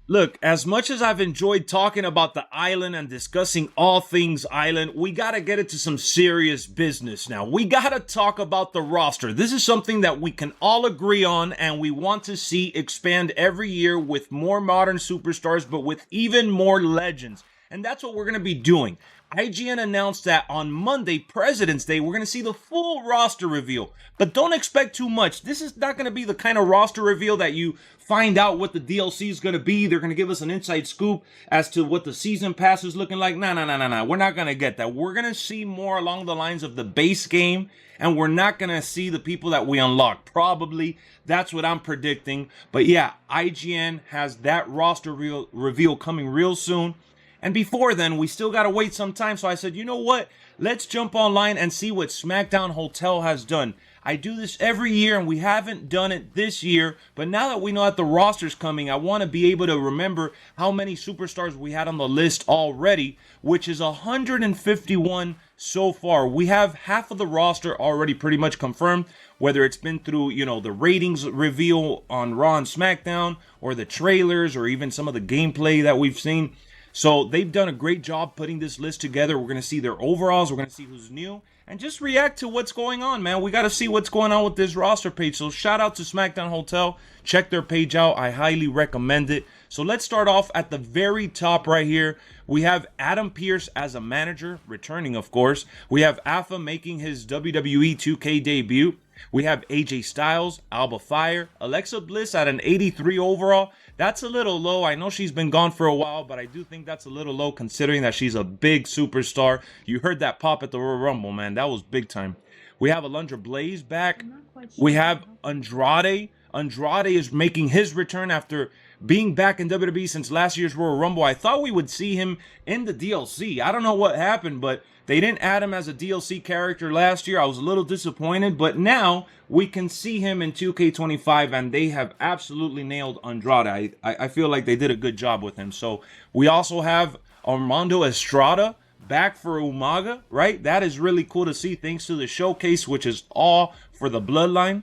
Look, as much as I've enjoyed talking about the island and discussing all things island, we gotta get into some serious business now. We gotta talk about the roster. This is something that we can all agree on and we want to see expand every year with more modern superstars, but with even more legends. And that's what we're gonna be doing. IGN announced that on Monday, President's Day, we're going to see the full roster reveal. But don't expect too much. This is not going to be the kind of roster reveal that you find out what the DLC is going to be. They're going to give us an inside scoop as to what the season pass is looking like. No. We're not going to get that. We're going to see more along the lines of the base game. And we're not going to see the people that we unlock. Probably. That's what I'm predicting. But yeah, IGN has that roster reveal coming real soon. And before then, we still got to wait some time. So I said, you know what? Let's jump online and see what SmackDown Hotel has done. I do this every year, and we haven't done it this year. But now that we know that the roster's coming, I want to be able to remember how many superstars we had on the list already, which is 151 so far. We have half of the roster already pretty much confirmed, whether it's been through, the ratings reveal on Raw and SmackDown, or the trailers, or even some of the gameplay that we've seen. So they've done a great job putting this list together. We're going to see their overalls. We're going to see who's new. And just react to what's going on, man. We got to see what's going on with this roster page. So shout out to SmackDown Hotel. Check their page out. I highly recommend it. So let's start off at the very top right here. We have Adam Pearce as a manager, returning of course. We have Alpha making his WWE 2K debut. We have AJ Styles, Alba Fire, Alexa Bliss at an 83 overall. That's a little low. I know she's been gone for a while, but I do think that's a little low considering that she's a big superstar. You heard that pop at the Royal Rumble, man. That was big time. We have Alundra Blaze back. We have Andrade. Andrade is making his return after being back in WWE since last year's Royal Rumble. I thought we would see him in the DLC. I don't know what happened, but they didn't add him as a DLC character last year. I was a little disappointed, but now we can see him in 2K25, and they have absolutely nailed Andrade. I feel like they did a good job with him. So we also have Armando Estrada back for Umaga, right? That is really cool to see thanks to the showcase, which is all for the Bloodline.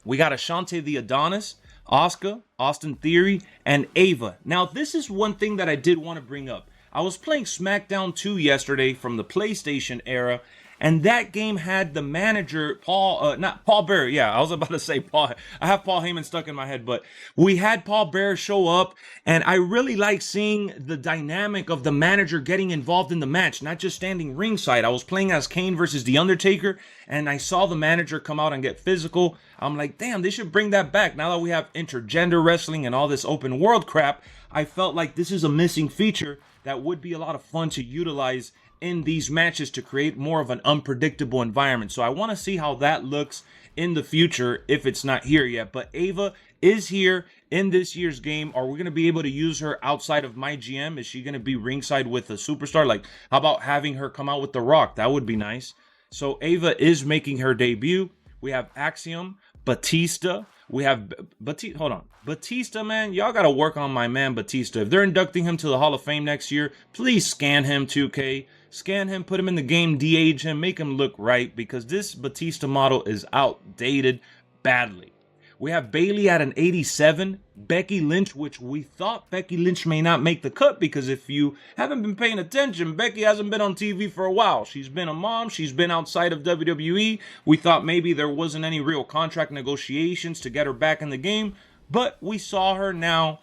We got Ashante the Adonis, Asuka, Austin Theory, and Ava. Now, this is one thing that I did want to bring up. I was playing SmackDown 2 yesterday from the PlayStation era, and that game had the manager, Paul Bearer. Yeah, I was about to say Paul. I have Paul Heyman stuck in my head, but we had Paul Bearer show up, and I really like seeing the dynamic of the manager getting involved in the match, not just standing ringside. I was playing as Kane versus The Undertaker, and I saw the manager come out and get physical. I'm like, damn, they should bring that back. Now that we have intergender wrestling and all this open world crap, I felt like this is a missing feature that would be a lot of fun to utilize in these matches to create more of an unpredictable environment. So I want to see how that looks in the future if it's not here yet. But Ava is here in this year's game. Are we going to be able to use her outside of my GM? Is she going to be ringside with a superstar? Like, how about having her come out with The Rock? That would be nice. So Ava is making her debut. We have Axiom, Batista. We have Batista, man. Y'all got to work on my man Batista. If they're inducting him to the Hall of Fame next year, please scan him, 2K. Scan him, put him in the game, de-age him, make him look right, because this Batista model is outdated badly. We have Bayley at an 87, Becky Lynch, which we thought Becky Lynch may not make the cut, because if you haven't been paying attention, Becky hasn't been on TV for a while. She's been a mom. She's been outside of WWE. We thought maybe there wasn't any real contract negotiations to get her back in the game, but we saw her now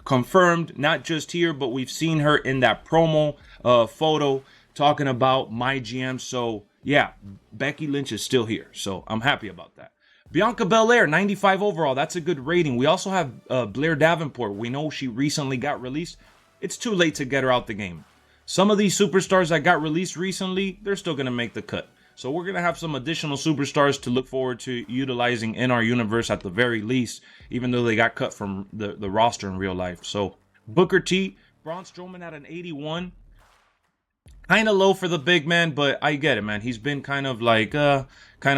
confirmed, not just here, but we've seen her in that promo photo talking about my GM. So yeah, Becky Lynch is still here. So I'm happy about that. Bianca Belair, 95 overall. That's a good rating. We also have Blair Davenport. We know she recently got released. It's too late to get her out the game. Some of these superstars that got released recently, they're still going to make the cut. So we're going to have some additional superstars to look forward to utilizing in our universe at the very least, even though they got cut from the roster in real life. So Booker T, Braun Strowman at an 81. Kind of low for the big man, but I get it, man. He's been kind of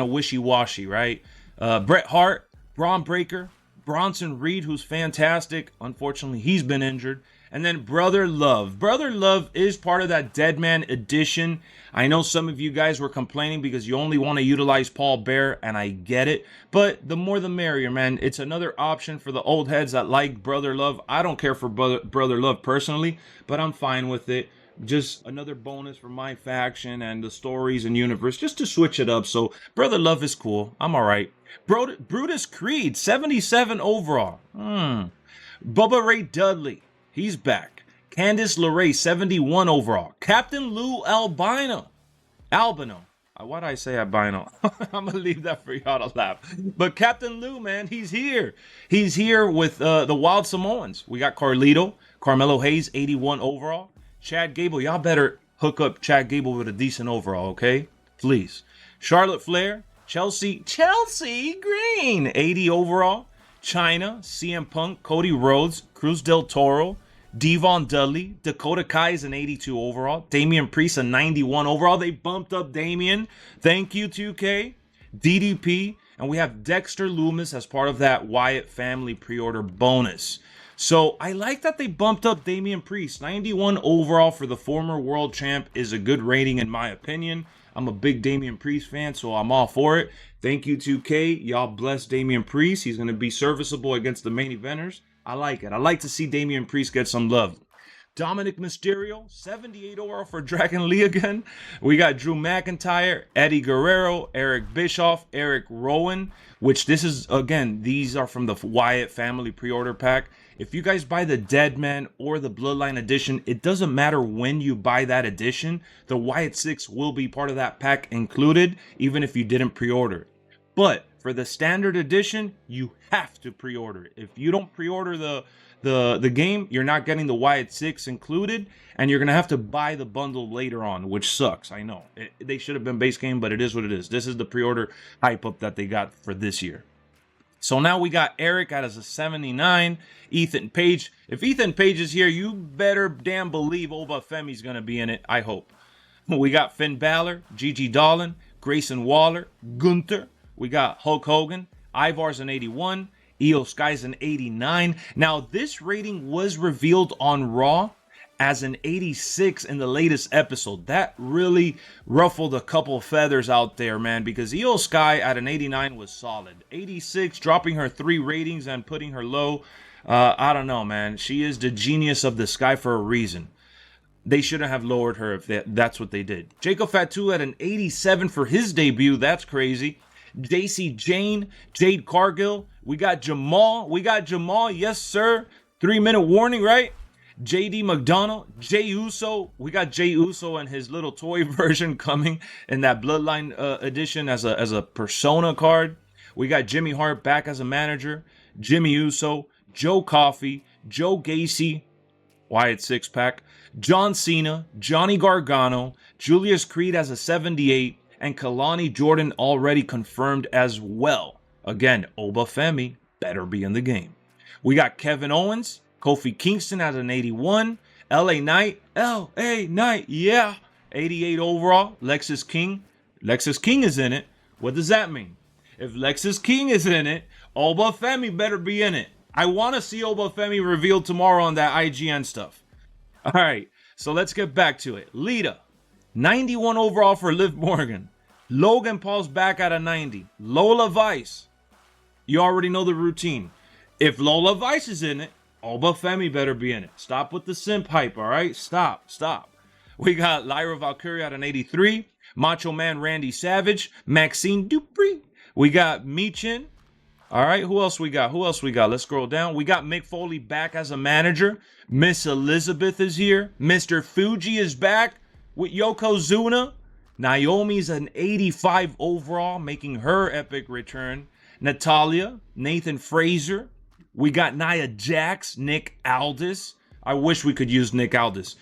wishy-washy, right? Bret Hart, Braun Breaker, Bronson Reed, who's fantastic. Unfortunately, he's been injured. And then Brother Love. Brother Love is part of that Deadman edition. I know some of you guys were complaining because you only want to utilize Paul Bear, and I get it. But the more the merrier, man. It's another option for the old heads that like Brother Love. I don't care for Brother Love personally, but I'm fine with it. Just another bonus for my faction and the stories and universe, just to switch it up. So Brother Love is cool. I'm all right. Brutus Creed, 77 overall. Bubba Ray Dudley. He's back. Candice LeRae, 71 overall. Captain Lou Albino. Why did I say albino? I'm going to leave that for y'all to laugh. But Captain Lou, man, he's here. He's here with the Wild Samoans. We got Carmelo Hayes, 81 overall. Chad Gable, y'all better hook up Chad Gable with a decent overall, okay? Please. Charlotte Flair, Chelsea Green, 80 overall. China, CM Punk, Cody Rhodes, Cruz del Toro, Devon Dudley, Dakota Kai is an 82 overall, Damian Priest a 91 overall. They bumped up Damian. Thank you, 2K. DDP, and we have Dexter Loomis as part of that Wyatt family pre-order bonus. So I like that they bumped up Damian Priest. 91 overall for the former world champ is a good rating in my opinion. I'm a big Damian Priest fan, so I'm all for it. Thank you, 2K. Y'all bless Damian Priest. He's going to be serviceable against the main eventers. I like it. I like to see Damian Priest get some love. Dominic Mysterio, 78 overall for Dragon Lee again. We got Drew McIntyre, Eddie Guerrero, Eric Bischoff, Eric Rowan, which this is, again, these are from the Wyatt family pre-order pack. If you guys buy the Deadman or the Bloodline edition, it doesn't matter when you buy that edition. The Wyatt 6 will be part of that pack included, even if you didn't pre-order. But for the standard edition, you have to pre-order it. If you don't pre-order the game, you're not getting the Wyatt 6 included, and you're going to have to buy the bundle later on, which sucks. I know. They should have been base game, but it is what it is. This is the pre-order hype up that they got for this year. So now we got Eric as a 79, Ethan Page. If Ethan Page is here, you better damn believe Oba Femi's going to be in it, I hope. We got Finn Balor, Gigi Dolan, Grayson Waller, Gunther. We got Hulk Hogan, Ivar's an 81, Io Sky's an 89. Now, this rating was revealed on Raw as an 86 in the latest episode. That really ruffled a couple feathers out there, man, because Io Sky at an 89 was solid. 86, dropping her 3 ratings and putting her low. I don't know, man. She is the genius of the Sky for a reason. They shouldn't have lowered her if that's what they did. Jacob Fatu at an 87 for his debut. That's crazy. JC Jane, Jade Cargill. We got Jamal. Yes, sir. 3-minute warning, right? JD McDonald, Jey Uso. We got Jey Uso and his little toy version coming in that Bloodline edition as a persona card. We got Jimmy Hart back as a manager. Jimmy Uso, Joe Coffey, Joe Gacy, Wyatt 6-pack, John Cena, Johnny Gargano, Julius Creed as a 78, and Kalani Jordan already confirmed as well. Again, Oba Femi better be in the game. We got Kevin Owens, Kofi Kingston as an 81. LA Knight, yeah. 88 overall. Lexus King is in it. What does that mean? If Lexus King is in it, Oba Femi better be in it. I want to see Oba Femi revealed tomorrow on that IGN stuff. All right, so let's get back to it. Lita, 91 overall for Liv Morgan. Logan Paul's back at a 90. Lola Vice, you already know the routine. If Lola Vice is in it, Oba Femi better be in it. Stop with the simp hype, all right? Stop. We got Lyra Valkyria at an 83. Macho Man Randy Savage. Maxine Dupree. We got Michin. All right, who else we got? Let's scroll down. We got Mick Foley back as a manager. Miss Elizabeth is here. Mr. Fuji is back with Yokozuna. Naomi's an 85 overall, making her epic return. Natalia, Nathan Fraser. We got Nia Jax, Nick Aldis. I wish we could use Nick Aldis.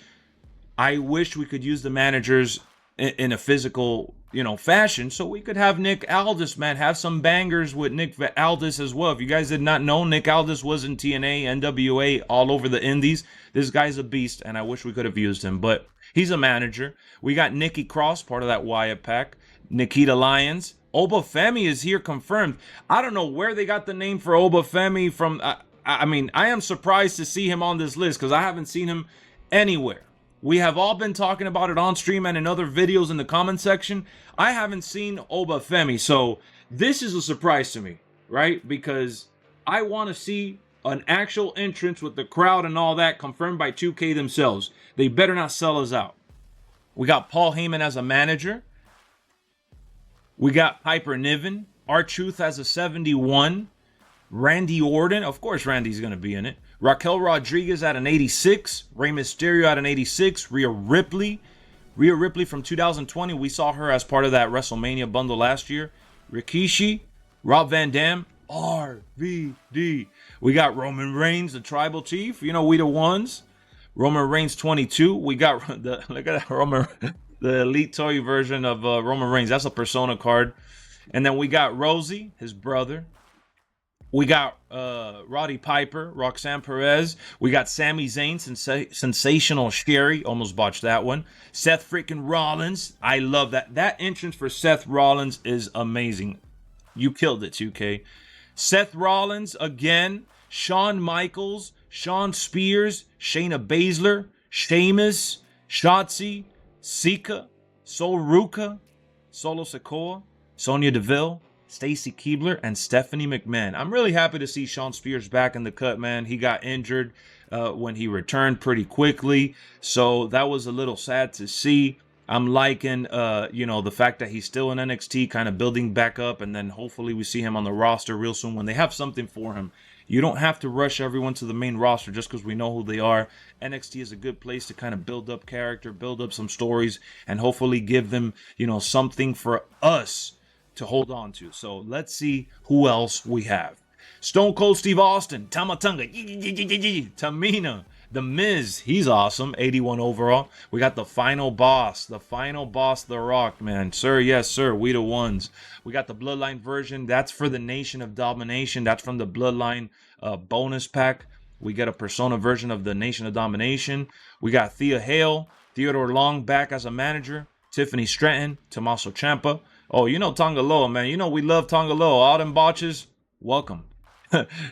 I wish we could use the managers in a physical, fashion, so we could have Nick Aldis, man. Have some bangers with Nick Aldis as well. If you guys did not know, Nick Aldis was in TNA, NWA, all over the indies. This guy's a beast, and I wish we could have used him, but he's a manager. We got Nikki Cross, part of that Wyatt pack. Nikita Lyons, Obafemi is here confirmed. I don't know where they got the name for Obafemi from. I mean, I am surprised to see him on this list because I haven't seen him anywhere. We have all been talking about it on stream and in other videos in the comment section. I haven't seen Obafemi, so this is a surprise to me, right? Because I want to see an actual entrance with the crowd and all that confirmed by 2K themselves. They better not sell us out. We got Paul Heyman as a manager. We got Piper Niven. R-Truth as a 71. Randy Orton. Of course, Randy's going to be in it. Raquel Rodriguez at an 86. Rey Mysterio at an 86. Rhea Ripley. Rhea Ripley from 2020. We saw her as part of that WrestleMania bundle last year. Rikishi. Rob Van Dam. RVD. We got Roman Reigns, the tribal chief. You know, we the ones. Roman Reigns 22. We got the, look at that, Roman, the Elite Toy version of Roman Reigns. That's a Persona card. And then we got Rosie, his brother. We got Roddy Piper, Roxanne Perez. We got Sami Zayn, Sensational Sherry. Almost botched that one. Seth freaking Rollins. I love that. That entrance for Seth Rollins is amazing. You killed it, 2K. Seth Rollins again. Shawn Michaels. Sean Spears. Shayna Baszler. Sheamus. Shotzi. Sika. Sol Ruka. Solo Sikoa. Sonya Deville. Stacy Keibler, and Stephanie McMahon. I'm really happy to see Sean Spears back in the cut, man. He got injured when he returned pretty quickly, so that was a little sad to see. I'm liking, the fact that he's still in NXT, kind of building back up, and then hopefully we see him on the roster real soon when they have something for him. You don't have to rush everyone to the main roster just because we know who they are. NXT is a good place to kind of build up character, build up some stories, and hopefully give them, something for us to hold on to. So let's see who else we have. Stone Cold Steve Austin, Tama Tonga, Tamina, The Miz, he's awesome, 81 overall. We got the final boss, The Rock, man. Sir, yes, sir, we the ones. We got the Bloodline version. That's for the Nation of Domination. That's from the Bloodline bonus pack. We get a Persona version of the Nation of Domination. We got Thea Hale, Theodore Long back as a manager. Tiffany Stratton, Tommaso Ciampa. Oh, Tonga Loa, man. We love Tonga Loa. All them botches, welcome.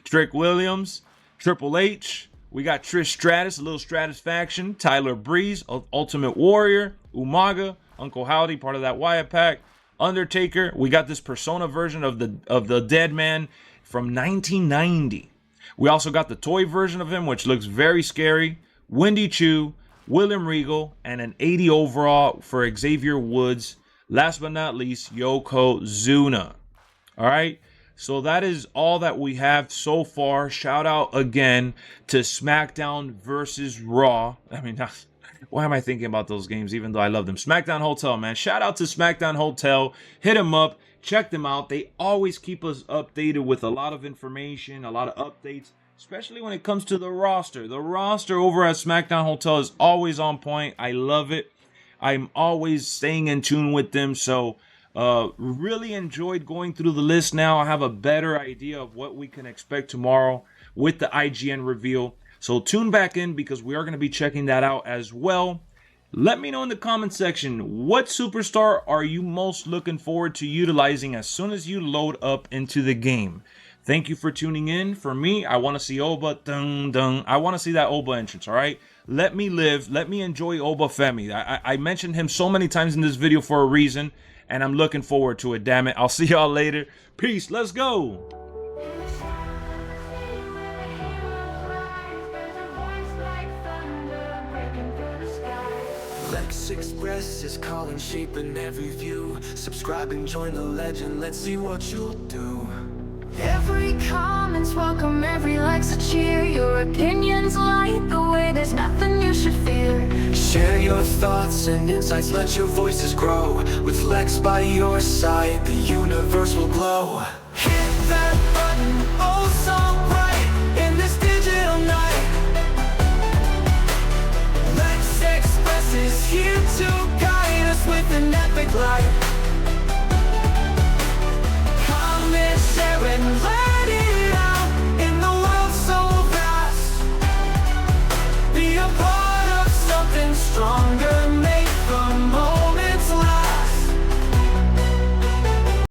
Trick Williams, Triple H. We got Trish Stratus, a little Stratus faction. Tyler Breeze, Ultimate Warrior. Umaga, Uncle Howdy, part of that Wyatt pack. Undertaker. We got this Persona version of the Dead Man from 1990. We also got the toy version of him, which looks very scary. Wendy Chu, William Regal, and an 80 overall for Xavier Woods. Last but not least, Yokozuna. All right. So that is all that we have so far. Shout out again to SmackDown versus Raw. I mean, why am I thinking about those games even though I love them? SmackDown Hotel, man. Shout out to SmackDown Hotel. Hit them up. Check them out. They always keep us updated with a lot of information, a lot of updates, especially when it comes to the roster. The roster over at SmackDown Hotel is always on point. I love it. I'm always staying in tune with them. So really enjoyed going through the list now. I have a better idea of what we can expect tomorrow with the IGN reveal. So tune back in because we are going to be checking that out as well. Let me know in the comment section, what superstar are you most looking forward to utilizing as soon as you load up into the game? Thank you for tuning in. For me, I want to see Oba. I want to see that Oba entrance, all right? Let me live. Let me enjoy Obafemi. I mentioned him so many times in this video for a reason, and I'm looking forward to it, damn it. I'll see y'all later. Peace. Let's go. LexxExpress is calling, shaping every view. Subscribe and join the legend. Let's see what you'll do. Every comment's welcome, every like's a cheer. Your opinions light the way, there's nothing you should fear. Share your thoughts and insights, let your voices grow. With Lexx by your side, the universe will glow. Hit that button, oh so bright, in this digital night. LexxExpress is here to guide us with an epic light.